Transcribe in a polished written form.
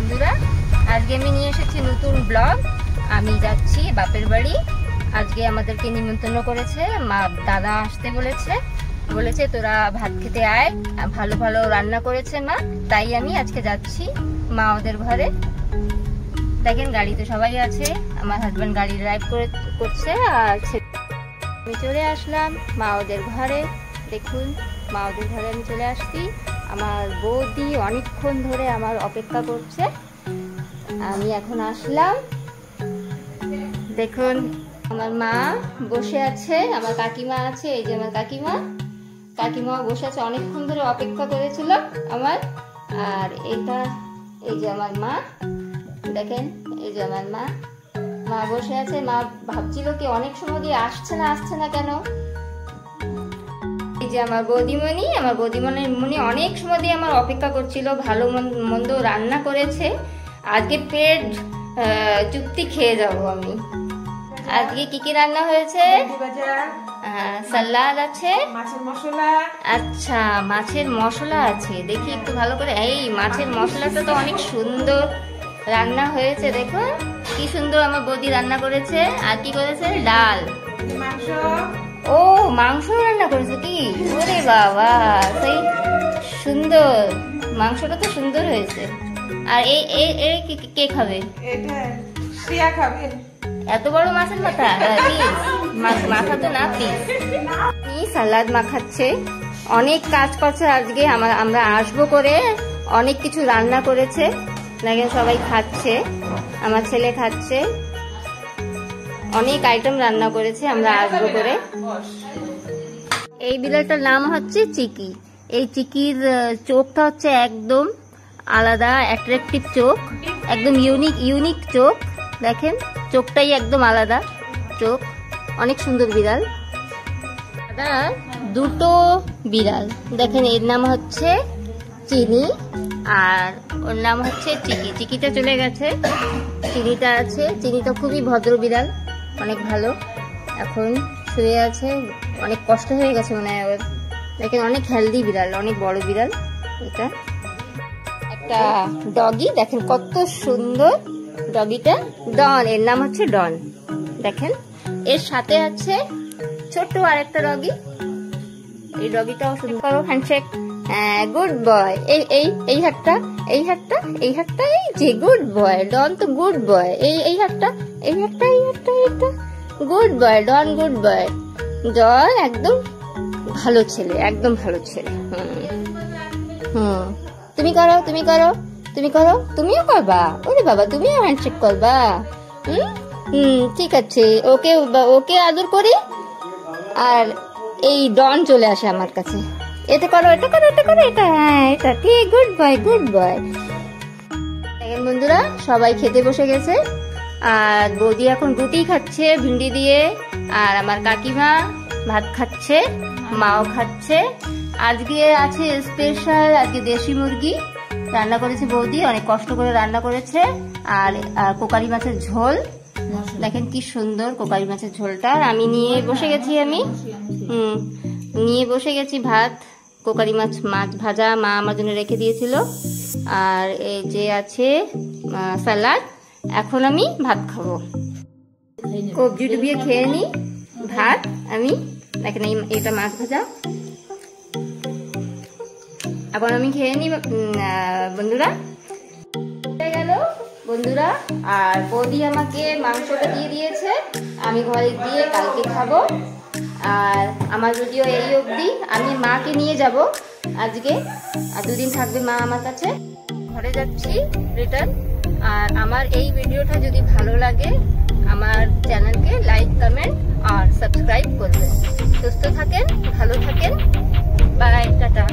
বন্ধুরা, আজকে আমি নিয়ে এসেছি নতুন ব্লগ। আমি যাচ্ছি বাপের বাড়ি। আজকে আমাদেরকে নিমন্ত্রণ করেছে মা, দাদা আসতে বলেছে তোরা ভাত খেতে আয়, ভালো ভালো রান্না করেছে মা, তাই আমি আজকে যাচ্ছি মা ওদের ঘরে। দেখেন গাড়িতে সবাই আছে, আমার হাজব্যান্ড গাড়ি ড্রাইভ করছে আর আমি চলে আসলাম মা ওদের ঘরে। দেখুন মা ওদের ঘরে আমি চলে আসছি। আমার বৌদি অনেকক্ষণ ধরে আমার অপেক্ষা করছে, আমি এখন আসলাম। দেখুন আমার মা বসে আছে, আমার কাকিমা আছে, এই যে আমার কাকিমা বসে আছে, অনেকক্ষণ ধরে অপেক্ষা করেছিল আমার। আর এটা এই যে আমার মা, দেখেন এই যে আমার মা বসে আছে। মা ভাবছিল কি অনেক সময় দিয়ে আসছে না কেন। এই যে আমার বৌদিমণি অনেক সময় দিয়ে আমার অপেক্ষা করছিল, ভালো মন্দ রান্না করেছে। আজকে পেট চুক্তি খেয়ে যাব আমি। আজকে কি রান্না হয়েছে? সালাদ আছে, মাছের মশলা। আচ্ছা, মাছের মশলা আছে, দেখি একটু ভালো করে। এই মাছের মশলাটা তো অনেক সুন্দর রান্না হয়েছে, দেখো কি সুন্দর আমার বৌদি রান্না করেছে। আর কি করেছে? ডাল, মাংস। ও মাংস রান্না করেছে কি? ওরে বাবা, সেই সুন্দর মাংসটা তো সুন্দর হয়েছে। আর এই কে খাবে? শ্রিয়া খাবে। এত বড় মাছের মাথা, মাথা তো না, পিস। সালাদ মাখাচ্ছে, অনেক কাজ করছে আজকে। আমরা আসবো করে অনেক কিছু রান্না করেছে, দেখেন সবাই খাচ্ছে, আমার ছেলে খাচ্ছে, অনেক আইটেম রান্না করেছে, আমরা আসবো করে। এই বিড়ালটার নাম হচ্ছে চিকি। এই চিকির চোখটা হচ্ছে একদম আলাদা, অ্যাট্রাকটিভ চোখ, একদম ইউনিক চোখ। দেখেন চোখটাই একদম আলাদা চোখ, অনেক সুন্দর বিড়াল। দাদা দুটো বিড়াল, দেখেন এর নাম হচ্ছে চিনি আর ওর নাম হচ্ছে চিকি। চিকিটা চলে গেছে, চিনিটা আছে। চিনিটা খুবই ভদ্র বিড়াল, অনেক ভালো। এখন শুয়ে আছে, অনেক কষ্ট হয়ে গেছে মনে হয় ওর। দেখেন অনেক হেলদি বিড়াল, অনেক বড় বিড়াল। এটা একটা ডগি, দেখেন কত সুন্দর ডগিটা। ডন, এর নাম হচ্ছে ডন। দেখেন এর সাথে আছে ছোট্ট আরেকটা ডগি। এই ডগিটাও সুন্দর। Handshake, good boy. এই হাতটা এই যে গুড বয়। ডন তো গুড বয়। এই হাতটা গুড বয়। ডন গুড বয়। জন একদম ভালো ছেলে, একদম ভালো ছেলে। তুমি করো, তুমিও করবা। ওরে বাবা, তুমিও হ্যান্ডশেক করবা? ঠিক আছে, ওকে আদর করি। আর এই ডন চলে আসে আমার কাছে, এটা করো, এটা হ্যাঁ, এটা ঠিক, গুড বয়। দেখেন বন্ধুরা, সবাই খেতে বসে গেছে। আর বৌদি এখন রুটি খাচ্ছে ভিন্ডি দিয়ে, আর আমার কাকিমা ভাত খাচ্ছে, মাও খাচ্ছে। আজকে আছে স্পেশাল, আজকে দেশি মুরগি রান্না করেছে বৌদি, অনেক কষ্ট করে রান্না করেছে। আর কোকারি মাছের ঝোল, দেখেন কি সুন্দর কোকারি মাছের ঝোলটা। আমি নিয়ে বসে গেছি ভাত, কোকারি মাছ ভাজা মা আমার জন্য রেখে দিয়েছিল। আর এই যে আছে সালাদ। এখন আমি ভাত খাবো, কবজি ডুবিয়ে খেয়ে নি ভাত আমি। দেখেন এটা মাছ ভাজা, এখন আমি খেয়ে নি বন্ধুরা। গেল বন্ধুরা, আর বৌদি আমাকে মাংসটা দিয়ে দিয়েছে, আমি ঘরে দিয়ে কালকে খাবো। আর আমার ভিডিও এই অবধি। আমি মাকে নিয়ে যাব আজকে, আর দুদিন থাকবে মা আমার কাছে। ঘরে যাচ্ছি রিটার্ন। আর আমার এই ভিডিওটা যদি ভালো লাগে, আমার চ্যানেলকে লাইক, কমেন্ট আর সাবস্ক্রাইব করবেন। সুস্থ থাকেন, ভালো থাকেন, বাই, টাটা।